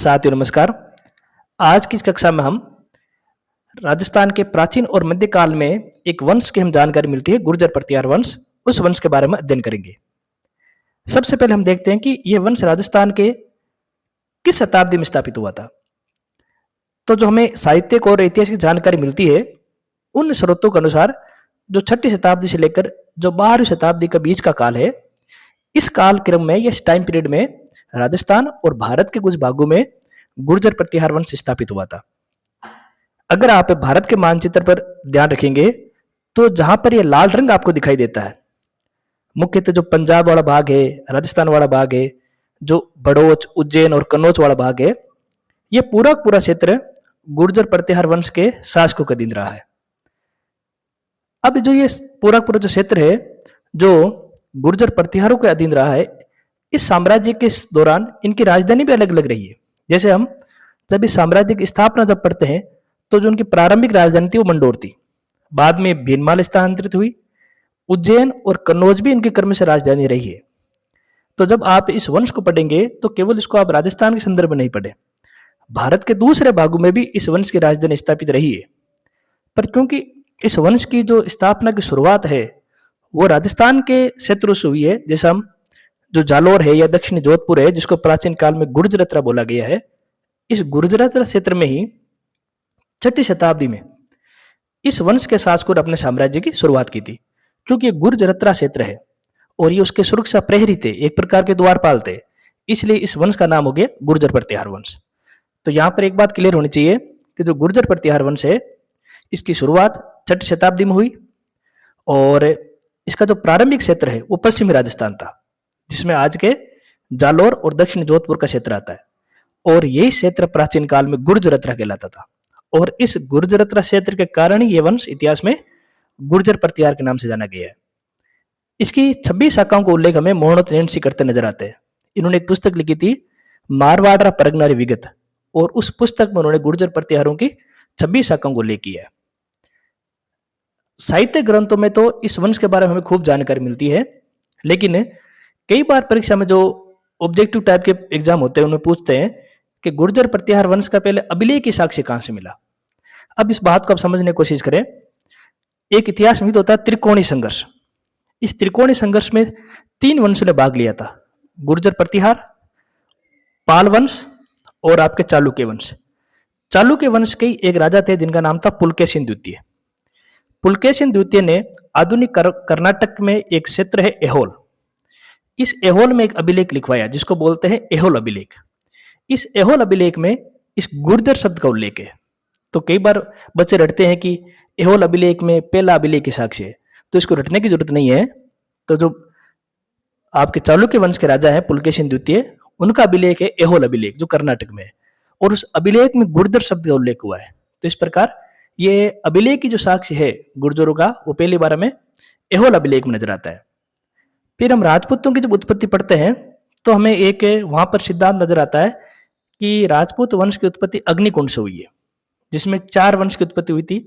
साथियों नमस्कार। आज की इस कक्षा में हम राजस्थान के प्राचीन और मध्यकाल में एक वंश की हम जानकारी मिलती है, गुर्जर प्रतिहार वंश। उस वंश के बारे में अध्ययन करेंगे। सबसे पहले हम देखते हैं कि यह वंश राजस्थान के किस शताब्दी में स्थापित हुआ था। तो जो हमें साहित्यिक और ऐतिहासिक जानकारी मिलती है, उन स्रोतों के अनुसार जो 6ठी शताब्दी से लेकर जो 12वीं शताब्दी का बीच का काल है, इस काल क्रम में, इस टाइम पीरियड में राजस्थान और भारत के कुछ भागों में गुर्जर प्रतिहार वंश स्थापित हुआ था। अगर आप भारत के मानचित्र पर ध्यान रखेंगे तो जहां पर यह लाल रंग आपको दिखाई देता है, मुख्यतः जो पंजाब वाला भाग है, राजस्थान वाला भाग है, जो बड़ौच, उज्जैन और कन्नौज वाला भाग है, यह पूरा पूरा क्षेत्र गुर्जर प्रतिहार वंश के शासकों के अधीन रहा है। अब जो ये पूरा पूरा जो क्षेत्र है जो गुर्जर प्रतिहारों के अधीन रहा है, इस साम्राज्य के दौरान इनकी राजधानी भी अलग अलग रही है। जैसे हम जब इस साम्राज्य की स्थापना जब पढ़ते हैं तो जो उनकी प्रारंभिक राजधानी थी वो मंडोर थी। बाद में भीनमाल स्थानांतरित हुई। उज्जैन और कन्नौज भी इनके क्रम से राजधानी रही है। तो जब आप इस वंश को पढ़ेंगे तो केवल इसको आप राजस्थान के संदर्भ में नहीं पढ़े, भारत के दूसरे भागों में भी इस वंश की राजधानी स्थापित रही है। पर क्योंकि इस वंश की जो स्थापना की शुरुआत है वो राजस्थान के क्षेत्रों से हुई है, जैसे हम जो जालोर है या दक्षिणी जोधपुर है, जिसको प्राचीन काल में गुर्जरत्रा बोला गया है, इस गुर्जरत्रा क्षेत्र में ही 6ठी शताब्दी में इस वंश के शासकों ने अपने साम्राज्य की शुरुआत की थी। क्योंकि ये गुर्जरत्रा क्षेत्र है और ये उसके सुरक्षा प्रहरी थे, एक प्रकार के द्वारपाल थे, इसलिए इस वंश का नाम हो गया गुर्जर प्रतिहार वंश। तो यहाँ पर एक बात क्लियर होनी चाहिए कि जो गुर्जर प्रतिहार वंश है, इसकी शुरुआत 6ठी शताब्दी में हुई और इसका जो प्रारंभिक क्षेत्र है वो पश्चिमी राजस्थान था, जिसमें आज के जालोर और दक्षिण जोधपुर का क्षेत्र आता है। और यही क्षेत्र प्राचीन काल में गुर्जरत्रा कहलाता था और इस गुर्जरत्रा क्षेत्र के कारण ही ये वंश इतिहास में गुर्जर प्रतिहार के नाम से जाना गया है। इसकी 26 शाखाओं का उल्लेख हमें मोहनोत नैन्सी करते नजर आते हैं। इन्होंने एक पुस्तक लिखी थी, मारवाड़ा परगनारी विगत, और उस पुस्तक में उन्होंने गुर्जर प्रतिहारों की 26 शाखाओं को उल्लेख किया है। साहित्य ग्रंथों में तो इस वंश के बारे में हमें खूब जानकारी मिलती है, लेकिन कई बार परीक्षा में जो ऑब्जेक्टिव टाइप के एग्जाम होते हैं उनमें पूछते हैं कि गुर्जर प्रतिहार वंश का पहले अभिलेख की साक्ष्य कहां से मिला। अब इस बात को आप समझने की कोशिश करें। एक इतिहास में तो होता है त्रिकोणीय संघर्ष। इस त्रिकोणीय संघर्ष में 3 वंशों ने भाग लिया था, गुर्जर प्रतिहार, पाल वंश और आपके चालुक्य वंश। चालुक्य वंश के एक राजा थे जिनका नाम था पुलकेशिन द्वितीय। पुलकेशिन द्वितीय ने आधुनिक कर्नाटक में एक क्षेत्र है एहोल, इस एहोल में एक अभिलेख लिखवाया जिसको बोलते हैं एहोल अभिलेख। इस एहोल अभिलेख में इस गुर्जर शब्द का उल्लेख है। तो कई बार बच्चे रटते हैं कि एहोल अभिलेख में पहला अभिलेख की साक्ष्य है, तो इसको रटने की जरूरत नहीं है। तो जो आपके चालुक्य वंश के राजा हैं पुलकेशिन द्वितीय, उनका अभिलेख है एहोल अभिलेख जो कर्नाटक में है, और उस अभिलेख में गुर्जर शब्द का उल्लेख हुआ है। तो इस प्रकार ये अभिलेख की जो साक्ष्य है गुर्जरों का, वो पहली बार हमें एहोल अभिलेख में नजर आता है। फिर हम राजपूतों की जब उत्पत्ति पढ़ते हैं तो हमें एक वहां पर सिद्धांत नजर आता है कि राजपूत वंश की उत्पत्ति अग्निकुंड से हुई है, जिसमें 4 वंश की उत्पत्ति हुई थी,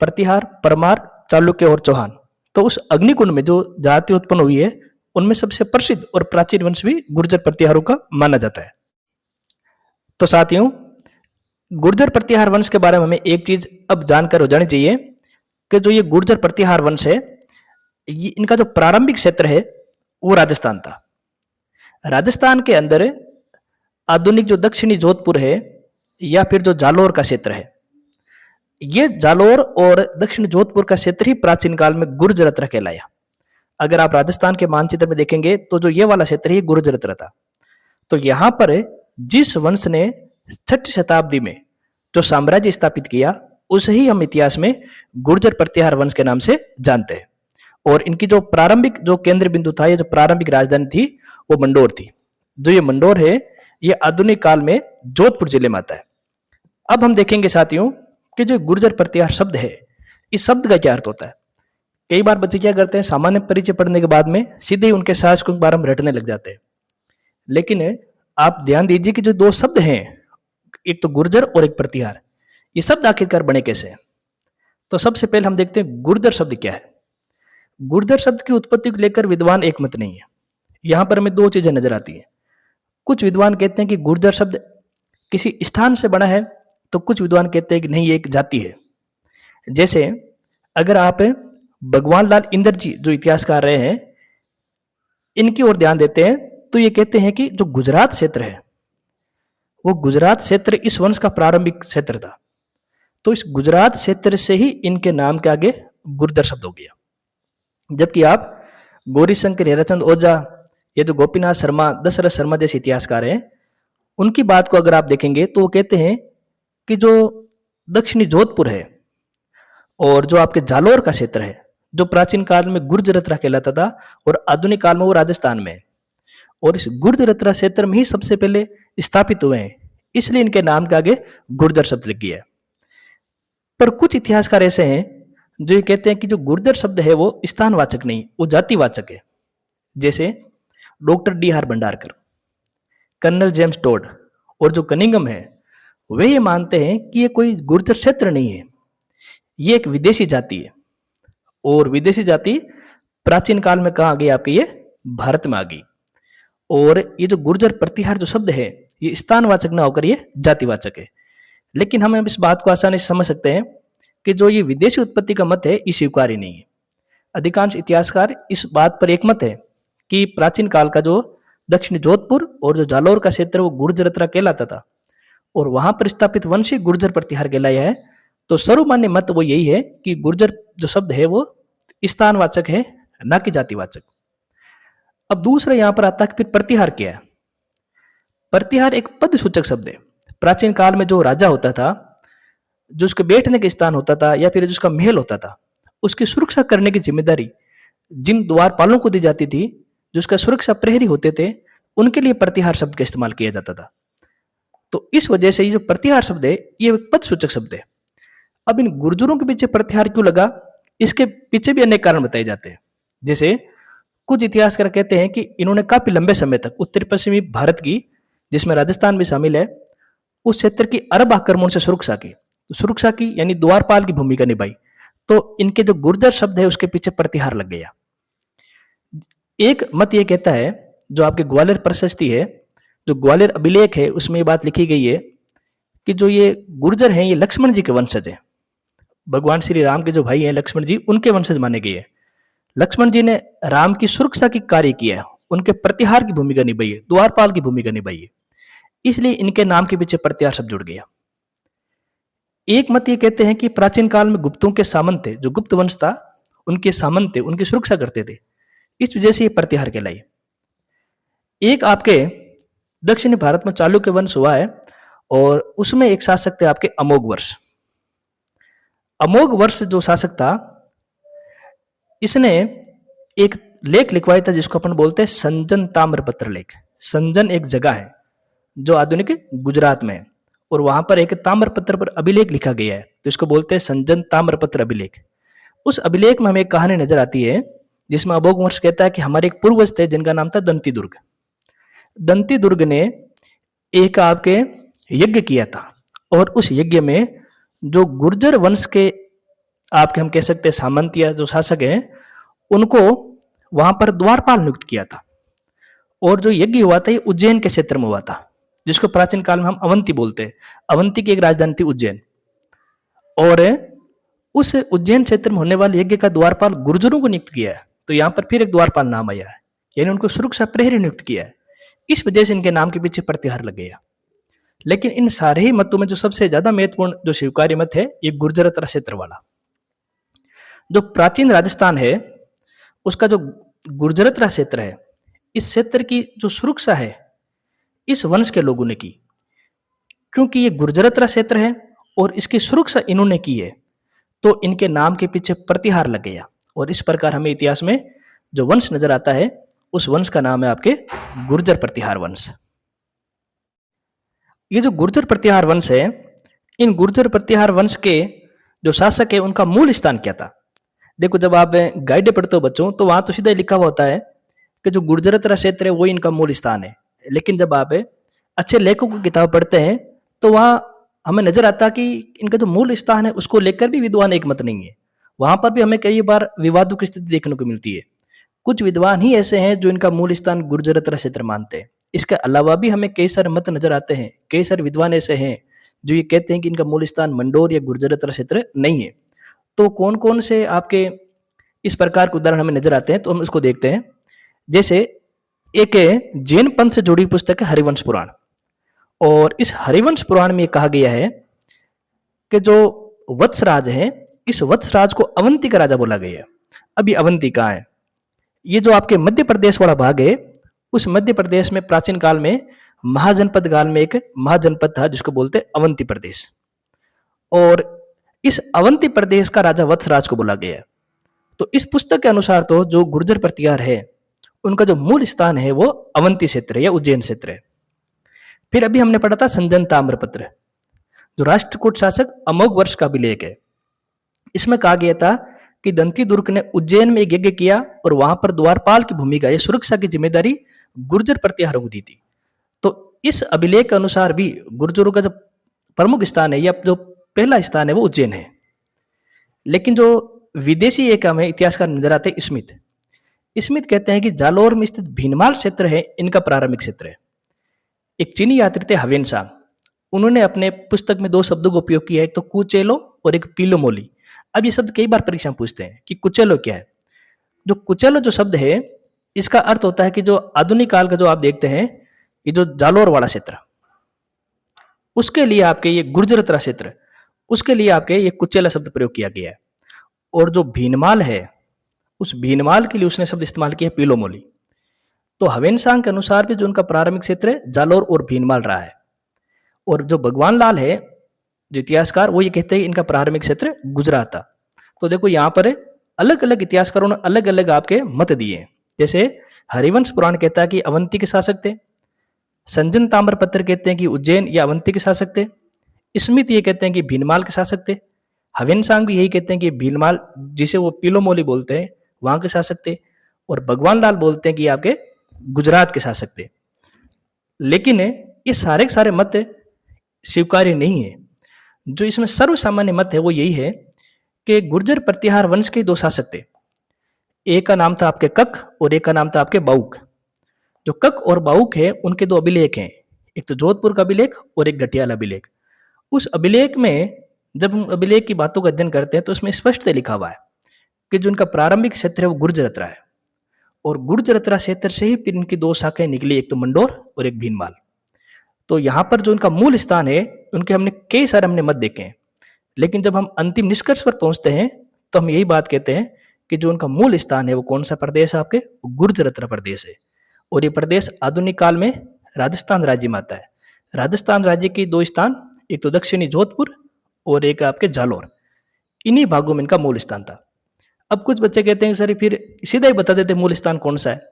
प्रतिहार, परमार, चालुक्य और चौहान। तो उस अग्निकुंड में जो जाति उत्पन्न हुई है उनमें सबसे प्रसिद्ध और प्राचीन वंश भी गुर्जर प्रतिहारों का माना जाता है। तो साथियों, गुर्जर प्रतिहार वंश के बारे में हमें एक चीज अब जानकर हो जानी चाहिए कि जो ये गुर्जर प्रतिहार वंश है, इनका जो प्रारंभिक क्षेत्र है वो राजस्थान था। राजस्थान के अंदर आधुनिक जो दक्षिणी जोधपुर है या फिर जो जालोर का क्षेत्र है, ये जालोर और दक्षिण जोधपुर का क्षेत्र ही प्राचीन काल में गुर्जरत्रा कहलाया। अगर आप राजस्थान के मानचित्र में देखेंगे तो जो ये वाला क्षेत्र ही गुर्जरत्रा था। तो यहां पर जिस वंश ने 6ठी शताब्दी में जो साम्राज्य स्थापित किया, उसे ही हम इतिहास में गुर्जर प्रतिहार वंश के नाम से जानते हैं। और इनकी जो प्रारंभिक जो केंद्र बिंदु था, ये जो प्रारंभिक राजधानी थी वो मंडोर थी। जो ये मंडोर है ये आधुनिक काल में जोधपुर जिले में आता है। अब हम देखेंगे साथियों कि जो गुर्जर प्रतिहार शब्द है, इस शब्द का क्या अर्थ होता है। कई बार बच्चे क्या करते हैं, सामान्य परिचय पढ़ने के बाद में सीधे ही उनके शासकों के बारे में रटने लग जाते हैं। लेकिन आप ध्यान दीजिए कि जो 2 शब्द हैं, एक तो गुर्जर और एक प्रतिहार, ये शब्द आखिरकार बने कैसे। तो सबसे पहले हम देखते हैं गुर्जर शब्द क्या है। गुर्जर शब्द की उत्पत्ति को लेकर विद्वान एक मत नहीं है। यहां पर हमें 2 चीजें नजर आती हैं। कुछ विद्वान कहते हैं कि गुर्जर शब्द किसी स्थान से बना है, तो कुछ विद्वान कहते हैं कि नहीं, ये एक जाति है। जैसे अगर आप भगवान लाल इंदर जी जो इतिहासकार रहे हैं, इनकी ओर ध्यान देते हैं, तो ये कहते हैं कि जो गुजरात क्षेत्र है, वो गुजरात क्षेत्र इस वंश का प्रारंभिक क्षेत्र था। तो इस गुजरात क्षेत्र से ही इनके नाम के आगे गुर्जर शब्द हो गया। जबकि आप गौरीशंकर हेराचंद ओझा, ये जो गोपीनाथ शर्मा, दशरथ शर्मा जैसे इतिहासकार हैं, उनकी बात को अगर आप देखेंगे तो वो कहते हैं कि जो दक्षिणी जोधपुर है और जो आपके जालोर का क्षेत्र है, जो प्राचीन काल में गुर्जरत्रा कहलाता था और आधुनिक काल में वो राजस्थान में है, और इस गुर्जरत्रा क्षेत्र में ही सबसे पहले स्थापित हुए हैं, इसलिए इनके नाम के आगे गुर्जर शब्द लग गया है। पर कुछ इतिहासकार ऐसे हैं जो ये कहते हैं कि जो गुर्जर शब्द है वो स्थानवाचक नहीं, वो जातिवाचक है। जैसे doctor D.R. Bhandarkar, colonel James Tod और जो कनिंगम है, वे ये मानते हैं कि ये कोई गुर्जर क्षेत्र नहीं है, ये एक विदेशी जाति है। और विदेशी जाति प्राचीन काल में कहाँ आ गई आपके, ये भारत में आ गई। और ये जो गुर्जर प्रतिहार जो शब्द है, ये स्थानवाचक ना होकर ये जातिवाचक है। लेकिन हम इस बात को आसानी से समझ सकते हैं कि जो ये विदेशी उत्पत्ति का मत है, ये स्वीकार्य नहीं है। अधिकांश इतिहासकार इस बात पर एकमत है कि प्राचीन काल का जो दक्षिण जोधपुर और जो जालोर का क्षेत्र वो गुर्जरत्रा कहलाता था, और वहां पर स्थापित वंश ही गुर्जर प्रतिहार कहलाया है। तो सर्वमान्य मत वो यही है कि गुर्जर जो शब्द है वो स्थानवाचक है, ना कि जातिवाचक। अब दूसरा यहां पर आता है कि फिर प्रतिहार क्या है। प्रतिहार एक पद सूचक शब्द है। प्राचीन काल में जो राजा होता था, जो उसके बैठने के स्थान होता था या फिर जिसका महल होता था, उसकी सुरक्षा करने की जिम्मेदारी जिन द्वारपालों को दी जाती थी, जो उसका सुरक्षा प्रहरी होते थे, उनके लिए प्रतिहार शब्द का इस्तेमाल किया जाता था। तो इस वजह से ये जो प्रतिहार शब्द है, ये एक पद सूचक शब्द है। अब इन गुर्जरों के पीछे प्रतिहार क्यों लगा, इसके पीछे भी अनेक कारण बताए जाते हैं। जैसे कुछ इतिहासकार कहते हैं कि इन्होंने काफी लंबे समय तक उत्तर पश्चिमी भारत की, जिसमें राजस्थान भी शामिल है, उस क्षेत्र की अरब आक्रमण से सुरक्षा की, तो सुरक्षा की यानी द्वारपाल की भूमिका निभाई। तो इनके जो गुर्जर शब्द है उसके पीछे प्रतिहार लग गया। एक मत ये कहता है, जो आपके ग्वालियर प्रशस्ति है, जो ग्वालियर अभिलेख है, उसमें ये बात लिखी गई है कि जो ये गुर्जर हैं, ये लक्ष्मण जी के वंशज हैं। भगवान श्री राम के जो भाई हैं लक्ष्मण जी, उनके वंशज माने गए हैं। लक्ष्मण जी ने राम की सुरक्षा की कार्य किया है, उनके प्रतिहार की भूमिका निभाई है, द्वारपाल की भूमिका निभाई है, इसलिए इनके नाम के पीछे प्रतिहार शब्द जुड़ गया। एक मत ये कहते हैं कि प्राचीन काल में गुप्तों के सामंत थे, जो गुप्त वंश था उनके सामंत थे, उनकी सुरक्षा करते थे, इस वजह से ये प्रतिहार कहलाई। एक आपके दक्षिणी भारत में चालुक्य वंश हुआ है, और उसमें एक शासक थे आपके अमोघ वर्ष। अमोघ वर्ष जो शासक था, इसने एक लेख लिखवाया था जिसको अपन बोलते हैं संजन ताम्रपत्र लेख। संजन एक जगह है जो आधुनिक गुजरात में है, और वहां पर एक ताम्रपत्र पर अभिलेख लिखा गया है, तो इसको बोलते हैं संजन ताम्रपत्र अभिलेख। उस अभिलेख में हमें एक कहानी नजर आती है जिसमें अमोघ वंश कहता है कि हमारे एक पूर्वज थे जिनका नाम था दंती दुर्ग। दंती दुर्ग ने एक आपके यज्ञ किया था, और उस यज्ञ में जो गुर्जर वंश के आपके हम कह सकते हैं सामंत या जो शासक हैं, उनको वहां पर द्वारपाल नियुक्त किया था। और जो यज्ञ हुआ था ये उज्जैन के क्षेत्र में हुआ था, जिसको प्राचीन काल में हम अवंती बोलते हैं। अवंती की एक राजधानी थी उज्जैन, और उस उज्जैन क्षेत्र में होने वाले यज्ञ का द्वारपाल गुर्जरों को नियुक्त किया है। तो यहाँ पर फिर एक द्वारपाल नाम आया है, यानी उनको सुरक्षा प्रहरी नियुक्त किया है। इस वजह से इनके नाम के पीछे प्रतिहार लग गया। लेकिन इन सारे ही मतों में जो सबसे ज्यादा महत्वपूर्ण जो स्वीकार्य मत है, ये गुर्जरत्रा क्षेत्र वाला। जो प्राचीन राजस्थान है उसका जो गुर्जरत्रा क्षेत्र है, इस क्षेत्र की जो सुरक्षा है इस वंश के लोगों ने की, क्योंकि ये गुर्जरत्रा क्षेत्र है और इसकी सुरक्षा इन्होंने की है, तो इनके नाम के पीछे प्रतिहार लग गया। और इस प्रकार हमें इतिहास में जो वंश नजर आता है, उस वंश का नाम है आपके गुर्जर प्रतिहार वंश। ये जो गुर्जर प्रतिहार वंश है, इन गुर्जर प्रतिहार वंश के जो शासक है उनका मूल स्थान क्या था। देखो, जब आप गाइड पढ़ते हो बच्चों, तो वहां तो सीधा लिखा हुआ होता है कि जो गुर्जरत्रा क्षेत्र है वो इनका मूल स्थान है। लेकिन जब आप अच्छे लेखकों की किताब पढ़ते हैं तो वहां हमें नजर आता कि इनका जो मूल स्थान है उसको लेकर भी विद्वान एक मत नहीं है। वहां पर भी हमें कई बार विवादों की स्थिति देखने को मिलती है। कुछ विद्वान ही ऐसे हैं जो इनका मूल स्थान गुर्जरत्रा क्षेत्र मानते हैं, इसके अलावा भी हमें कई सारे मत नजर आते हैं, कई सारे विद्वान ऐसे हैं जो ये कहते हैं कि इनका मूल स्थान मंडोर या गुर्जरत्रा क्षेत्र नहीं है। तो कौन कौन से आपके इस प्रकार के उदाहरण हमें नजर आते हैं, तो हम उसको देखते हैं। जैसे एक जैन पंथ से जुड़ी पुस्तक है हरिवंश पुराण, और इस हरिवंश पुराण में कहा गया है कि जो वत्सराज है, इस वत्सराज को अवंती का राजा बोला गया है। अब ये अवंती कहाँ है? ये जो आपके मध्य प्रदेश वाला भाग है, उस मध्य प्रदेश में प्राचीन काल में महाजनपद काल में एक महाजनपद था जिसको बोलते अवंती प्रदेश, और इस अवंती प्रदेश का राजा वत्सराज को बोला गया है। तो इस पुस्तक के अनुसार तो जो गुर्जर प्रतिहार है उनका जो मूल स्थान है वो अवंती क्षेत्र या उज्जैन क्षेत्र है। फिर अभी हमने पढ़ा था संजन ताम्रपत्र, जो राष्ट्रकूट शासक अमोघ वर्ष का अभिलेख है। इसमें कहा गया था कि दंती दुर्ग ने उज्जैन में एक यज्ञ किया और वहां पर द्वारपाल की भूमिका या सुरक्षा की जिम्मेदारी गुर्जर प्रतिहारों को दी थी। तो इस अभिलेख के अनुसार भी गुर्जरों का जो प्रमुख स्थान है या जो पहला स्थान है वो उज्जैन है। लेकिन जो विदेशी एक हमें इतिहासकार नजर आते हैं स्मिथ, स्मिथ कहते हैं कि जालोर में स्थित भीनमाल क्षेत्र है इनका प्रारंभिक क्षेत्र है। एक चीनी यात्री थे हवेनसांग, उन्होंने अपने पुस्तक में दो शब्दों का उपयोग किया है, एक तो कुचेलो और एक पीलोमोली। अब ये शब्द कई बार परीक्षा में पूछते हैं कि कुचेलो क्या है। जो कुचेलो जो शब्द है इसका अर्थ होता है कि जो आधुनिक काल का जो आप देखते हैं ये जो जालोर वाला क्षेत्र, उसके लिए आपके ये गुर्जरत्रा क्षेत्र, उसके लिए आपके ये कुचेला शब्द प्रयोग किया गया है। और जो भीनमाल है उस भीनमाल के लिए उसने शब्द इस्तेमाल किया पीलोमोली। तो हवेनसांग के अनुसार भी जो उनका प्रारंभिक क्षेत्र है जालोर और भीनमाल रहा है। और जो भगवान लाल है जो इतिहासकार, वो ये कहते हैं इनका प्रारंभिक क्षेत्र गुजरात था। तो देखो यहाँ पर अलग अलग इतिहासकारों ने अलग अलग आपके मत दिए। जैसे हरिवंश पुराण कहता है कि अवंती के शासक थे, संजन ताम्रपत्र कहते हैं कि उज्जैन या अवंती के शासक थे, स्मिथ ये कहते हैं कि भीनमाल के शासक थे, हवेनसांग भी यही कहते हैं कि भीनमाल जिसे वो पीलोमोली बोलते हैं वहां के शासक थे, और भगवान लाल बोलते हैं कि आपके गुजरात के शासक थे। लेकिन ये सारे के सारे मत स्वीकार्य नहीं है। जो इसमें सर्वसामान्य मत है वो यही है कि गुर्जर प्रतिहार वंश के दो शासक थे, एक का नाम था आपके कक और एक का नाम था आपके बाउक। जो कक और बाउक है उनके दो अभिलेख हैं, एक तो जोधपुर का अभिलेख और एक घटियाल अभिलेख। उस अभिलेख में जब हम अभिलेख की बातों का अध्ययन करते हैं तो उसमें स्पष्ट लिखा हुआ है कि जो उनका प्रारंभिक क्षेत्र है वो गुर्जरत्रा है, और गुर्जरत्रा क्षेत्र से ही फिर इनकी दो शाखाएं निकली, एक तो मंडोर और एक भीनमाल। तो यहाँ पर जो उनका मूल स्थान है उनके हमने कई सारे हमने मत देखे हैं, लेकिन जब हम अंतिम निष्कर्ष पर पहुंचते हैं तो हम यही बात कहते हैं कि जो उनका मूल स्थान है वो कौन सा प्रदेश है आपके, गुर्जरत्रा प्रदेश है। और ये प्रदेश आधुनिक काल में राजस्थान राज्य में आता है। राजस्थान राज्य के दो स्थान, एक तो दक्षिणी जोधपुर और एक आपके जालोर, इन्हीं भागों में इनका मूल स्थान था। अब कुछ बच्चे कहते हैं सर फिर सीधा ही बता देते मूल स्थान कौन सा है,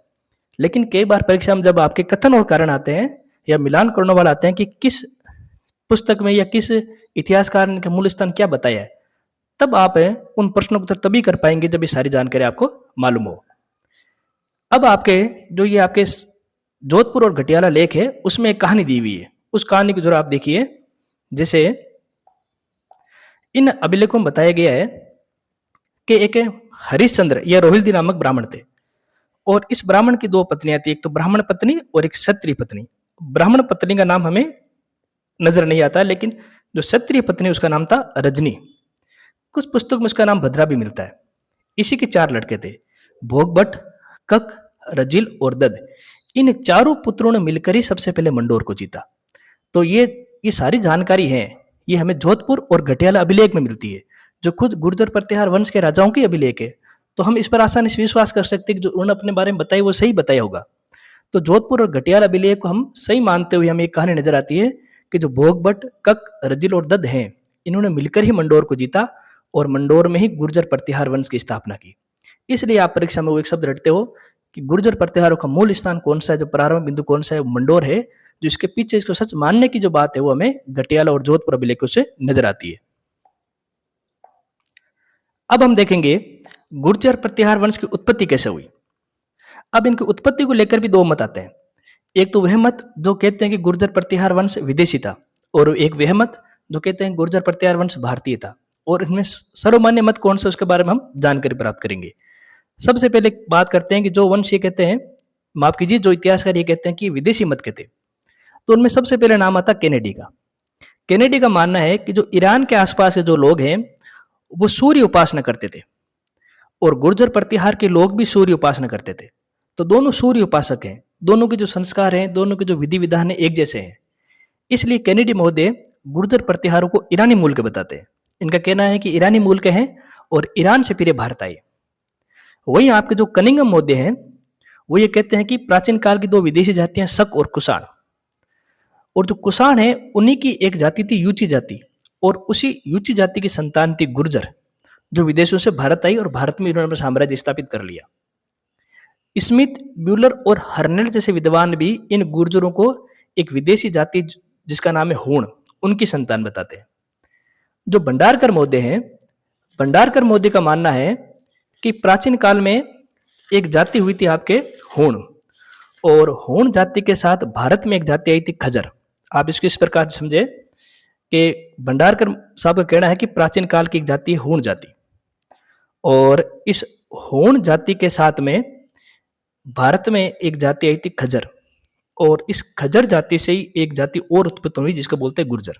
लेकिन कई बार परीक्षा में जब आपके कथन और कारण आते हैं या मिलान करने वाले आते हैं कि किस पुस्तक में या किस इतिहासकार ने मूल स्थान क्या बताया है, तब आप उन प्रश्नों को तभी कर पाएंगे जब ये सारी जानकारी आपको मालूम हो। अब आपके जो ये आपके जोधपुर और घटियाला लेख है उसमें एक कहानी दी हुई है, उस कहानी को जरा आप देखिए। जैसे इन अभिलेखों में बताया गया है कि एक हरिश्चंद्र या रोहिल्दी नामक ब्राह्मण थे, और इस ब्राह्मण की दो पत्नियां थी, एक तो ब्राह्मण पत्नी और एक क्षत्रिय पत्नी। ब्राह्मण पत्नी का नाम हमें नजर नहीं आता, लेकिन जो क्षत्रिय पत्नी उसका नाम था रजनी। कुछ पुस्तक में उसका नाम भद्रा भी मिलता है। इसी के चार लड़के थे, भोगभट, कक, रजिल और दद। इन चारों पुत्रों ने मिलकर ही सबसे पहले मंडोर को जीता। तो ये सारी जानकारी है ये हमें जोधपुर और घटियाला अभिलेख में मिलती है, जो खुद गुर्जर प्रतिहार वंश के राजाओं की अभिलेख है। तो हम इस पर आसानी से विश्वास कर सकते हैं कि जो उन्होंने अपने बारे में बताया वो सही बताया होगा। तो जोधपुर और घटियाला अभिलेख को हम सही मानते हुए हमें एक कहानी नजर आती है कि जो भोगभट, कक, रजिल और दद हैं इन्होंने मिलकर ही मंडोर को जीता और मंडोर में ही गुर्जर प्रतिहार वंश की स्थापना की। इसलिए आप परीक्षा में वो एक शब्द रटते हो कि गुर्जर प्रतिहारों का मूल स्थान कौन सा है, जो प्रारंभ बिंदु कौन सा है, मंडोर है। जो इसके पीछे इसको सच मानने की जो बात है वो हमें घटियाला और जोधपुर अभिलेखों से नजर आती है। अब हम देखेंगे गुर्जर प्रतिहार वंश की उत्पत्ति कैसे हुई। अब इनकी उत्पत्ति को लेकर भी दो मत आते हैं। एक तो वह मत जो कहते हैं कि गुर्जर प्रतिहार वंश विदेशी था, और एक वह मत जो कहते हैं गुर्जर प्रतिहार वंश भारतीय था। और इनमें सर्वमान्य मत कौन सा उसके बारे में हम जानकारी प्राप्त करेंगे। सबसे पहले बात करते हैं कि जो वंश ये कहते हैं माफ कीजिए, जो इतिहासकार ये कहते हैं कि विदेशी मत के थे, तो उनमें सबसे पहले नाम आता केनेडी का। केनेडी का मानना है कि जो ईरान के आसपास के जो लोग हैं वो सूर्य उपासना करते थे, और गुर्जर प्रतिहार के लोग भी सूर्य उपासना करते थे। तो दोनों सूर्य उपासक हैं, दोनों के जो संस्कार हैं, दोनों के जो विधि विधान है एक जैसे हैं। इसलिए केनेडी महोदय गुर्जर प्रतिहारों को ईरानी मूल के बताते हैं। इनका कहना है कि ईरानी मूल के हैं और ईरान से फिर ये भारत आए। वहीं आपके जो कनिंगम महोदय हैं वो ये कहते हैं कि प्राचीन काल की दो विदेशी जातियां शक और कुषाण, और जो कुषाण है उन्हीं की एक जाति थी यूची जाति, और उसी यूची जाति की संतान थी गुर्जर, जो विदेशों से भारत आई और भारत में इन्होंने अपना साम्राज्य स्थापित कर लिया। स्मिथ, ब्यूलर और हर्नेल जैसे विद्वान भी इन गुर्जरों को एक विदेशी जाति जिसका नाम है हूण, उनकी संतान बताते हैं। जो भंडारकर महोदय हैं, भंडारकर महोदय का मानना है कि प्राचीन काल में एक जाति हुई थी आपके हूण, और हूण जाति के साथ भारत में एक जाति आई थी खजर। आप इसको इस प्रकार समझे कि भंडारकर साहब का कहना है कि प्राचीन काल की एक जाति है हूण जाति, और इस हूण जाति के साथ में भारत में एक जाति आई थी खजर, और इस खजर जाति से ही एक जाति और उत्पन्न हुई जिसको बोलते हैं गुर्जर।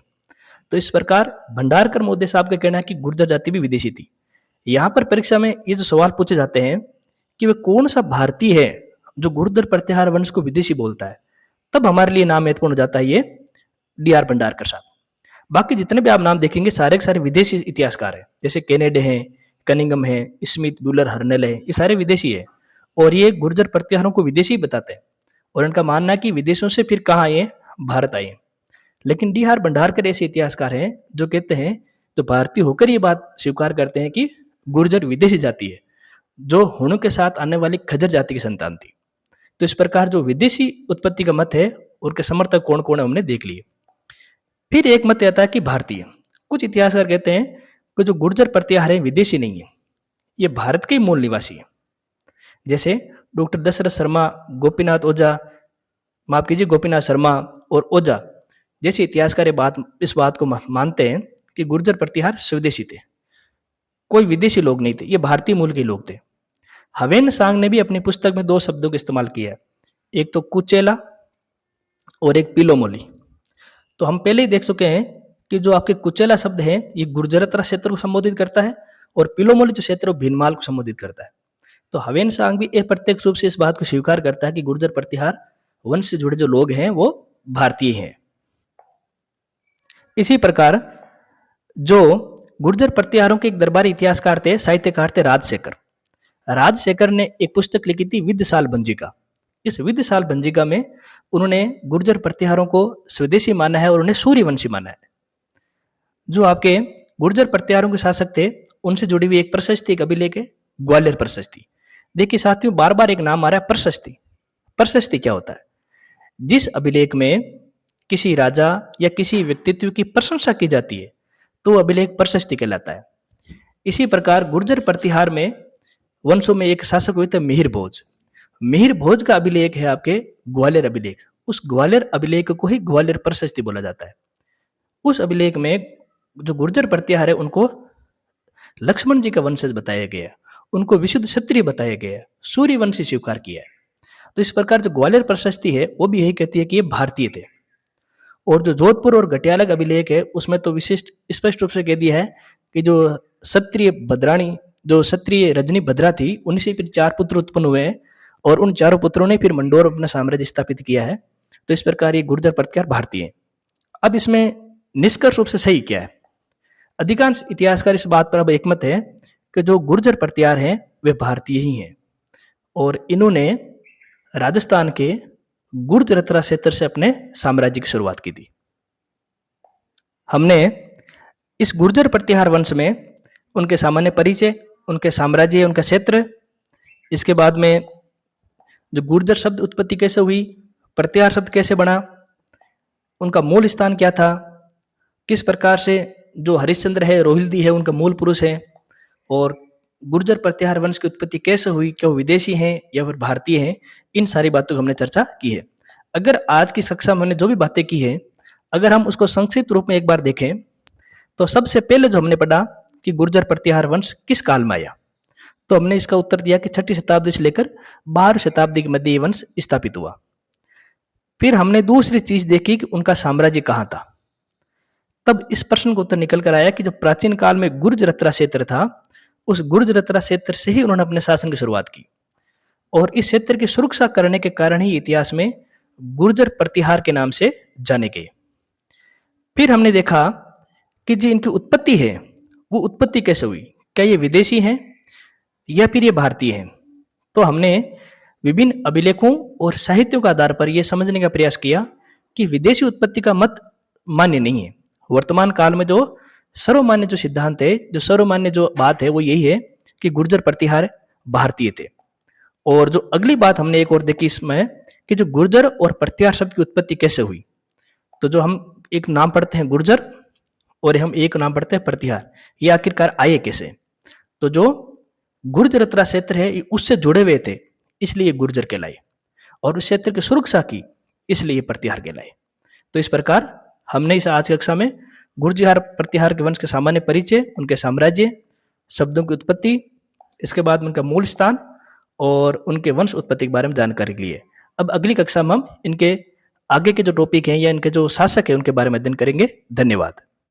तो इस प्रकार भंडारकर महोदय साहब का कहना है कि गुर्जर जाति भी विदेशी थी। यहाँ पर परीक्षा में ये जो सवाल पूछे जाते हैं कि वे कौन सा भारतीय है जो गुर्जर प्रतिहार वंश को विदेशी बोलता है, तब हमारे लिए नाम महत्वपूर्ण हो जाता है ये D.R. भंडारकर साहब। बाकी जितने भी आप नाम देखेंगे सारे के सारे विदेशी इतिहासकार हैं, जैसे केनेडी हैं, कनिंगम है, स्मिथ, ब्यूलर, हर्नेल है, ये सारे विदेशी है, और ये गुर्जर प्रतिहारों को विदेशी बताते हैं, और इनका मानना है कि विदेशों से फिर कहाँ आए, भारत आए। लेकिन D.R. भंडारकर ऐसे इतिहासकार हैं जो कहते हैं, जो भारतीय होकर ये बात स्वीकार करते हैं कि गुर्जर विदेशी जाति है, जो हुणों के साथ आने वाली खजर जाति की संतान थी। तो इस प्रकार जो विदेशी उत्पत्ति का मत है उनके समर्थक कौन कौन है हमने देख लिए। फिर एक मत आता है कि भारतीय। कुछ इतिहासकार कहते हैं कि जो गुर्जर प्रतिहार है विदेशी नहीं है, ये भारत के ही मूल निवासी है। जैसे डॉक्टर दशरथ शर्मा, गोपीनाथ ओझा, माफ कीजिए गोपीनाथ शर्मा और ओझा जैसे इतिहासकार इस बात को मानते हैं कि गुर्जर प्रतिहार स्वदेशी थे, कोई विदेशी लोग नहीं थे, ये भारतीय मूल के लोग थे। हवेन सांग ने भी अपनी पुस्तक में दो शब्दों का इस्तेमाल किया है, एक तो कुचेला और एक पिलोमोली। तो हम पहले ही देख चुके हैं कि जो आपके कुचेला शब्द है ये गुर्जरत्रा क्षेत्र को संबोधित करता है, और पिलोमोली जो क्षेत्र है भीनमाल को संबोधित करता है। तो हवेन सांग भी अप्रत्यक्ष रूप से इस बात को स्वीकार करता है कि गुर्जर प्रतिहार वंश से जुड़े जो लोग हैं वो भारतीय हैं। इसी प्रकार जो गुर्जर प्रतिहारों के एक दरबारी इतिहासकार थे, साहित्यकार थे राजशेखर। राजशेखर ने एक पुस्तक लिखी थी विद्धशाल भंजिका। इस विद्धशाल भंजिका में उन्होंने गुर्जर प्रतिहारों को स्वदेशी माना है और उन्हें सूर्यवंशी माना है। जो आपके गुर्जर प्रतिहारों के शासक थे उनसे जुड़ी हुई एक प्रशस्ति, एक अभिलेख है ग्वालियर प्रशस्ति। देखिए साथियों, बार बार एक नाम आ रहा है प्रशस्ति। प्रशस्ति क्या होता है? जिस अभिलेख में किसी राजा या किसी व्यक्तित्व की प्रशंसा की जाती है तो अभिलेख प्रशस्ति कहलाता है। इसी प्रकार गुर्जर प्रतिहार में वंशों में एक शासक हुए थे मिहिर भोज। मिहिर भोज का अभिलेख है आपके ग्वालियर अभिलेख। उस ग्वालियर अभिलेख को ही ग्वालियर प्रशस्ति बोला जाता है। उस अभिलेख में जो गुर्जर प्रतिहार है उनको लक्ष्मण जी का वंशज बताया गया, उनको विशुद्ध क्षत्रिय बताया गया, सूर्यवंशी स्वीकार किया है। तो इस प्रकार जो ग्वालियर प्रशस्ति है वो भी यही कहती है कि ये भारतीय थे। और जो जोधपुर और गटियालग अभिलेख है उसमें तो विशिष्ट स्पष्ट रूप से कह दिया है कि जो क्षत्रिय भद्राणी, जो क्षत्रिय रजनी भद्रा थी, उनसे फिर 4 पुत्र उत्पन्न हुए हैं और उन 4 पुत्रों ने फिर मंडोर अपना साम्राज्य स्थापित किया है। तो इस प्रकार ये गुर्जर प्रतिहार भारतीय है। अब इसमें निष्कर्ष रूप से सही क्या है? अधिकांश इतिहासकार इस बात पर अब एकमत है कि जो गुर्जर प्रतिहार हैं वे भारतीय ही हैं, और इन्होंने राजस्थान के गुर्जरत्रा क्षेत्र से अपने साम्राज्य की शुरुआत की थी। हमने इस गुर्जर प्रतिहार वंश में उनके सामान्य परिचय, उनके साम्राज्य, उनका क्षेत्र, इसके बाद में जो गुर्जर शब्द उत्पत्ति कैसे हुई, प्रतिहार शब्द कैसे बना, उनका मूल स्थान क्या था, किस प्रकार से जो हरिश्चंद्र है, रोहिल्दी है, उनका मूल पुरुष है, और गुर्जर प्रतिहार वंश की उत्पत्ति कैसे हुई, क्या वो विदेशी हैं या फिर भारतीय हैं, इन सारी बातों की हमने चर्चा की है। अगर आज की कक्षा में हमने जो भी बातें की है अगर हम उसको संक्षिप्त रूप में एक बार देखें तो सबसे पहले जो हमने पढ़ा कि गुर्जर प्रतिहार वंश किस काल में आया, तो हमने इसका उत्तर दिया कि 6ठी शताब्दी से लेकर 12वीं शताब्दी के मध्य ये वंश स्थापित हुआ। फिर हमने दूसरी चीज देखी कि उनका साम्राज्य कहाँ था। तब इस प्रश्न का उत्तर निकल कर आया कि जो प्राचीन काल में गुर्जरत्रा क्षेत्र था, उस गुर्जरत्रा क्षेत्र से ही उन्होंने अपने शासन की शुरुआत की और इस क्षेत्र की सुरक्षा करने के कारण ही इतिहास में गुर्जर प्रतिहार के नाम से जाने गए। फिर हमने देखा कि जो इनकी उत्पत्ति है वो उत्पत्ति कैसे हुई, क्या ये विदेशी हैं या फिर ये भारतीय हैं। तो हमने विभिन्न अभिलेखों और साहित्यों के आधार पर यह समझने का प्रयास किया कि विदेशी उत्पत्ति का मत मान्य नहीं है। वर्तमान काल में जो सर्वमान्य जो सिद्धांत है, जो सर्वमान्य जो बात है वो यही है कि गुर्जर प्रतिहार भारतीय थे। और जो अगली बात हमने एक और देखी इसमें कि जो गुर्जर और प्रतिहार शब्द की उत्पत्ति कैसे हुई। तो जो हम एक नाम पढ़ते हैं गुर्जर और हम एक नाम पढ़ते हैं प्रतिहार, ये आखिरकार आए कैसे। तो जो गुर्जरत्रा क्षेत्र है उससे जुड़े हुए थे इसलिए गुर्जर कहलाए और उस क्षेत्र की सुरक्षा की इसलिए प्रतिहार कहलाए। तो इस प्रकार हमने इस आज की कक्षा में गुर्जर प्रतिहार के वंश के सामान्य परिचय, उनके साम्राज्य, शब्दों की उत्पत्ति, इसके बाद उनका मूल स्थान और उनके वंश उत्पत्ति के बारे में जानकारी ली है। अब अगली कक्षा में हम इनके आगे के जो टॉपिक हैं या इनके जो शासक हैं उनके बारे में अध्ययन करेंगे। धन्यवाद।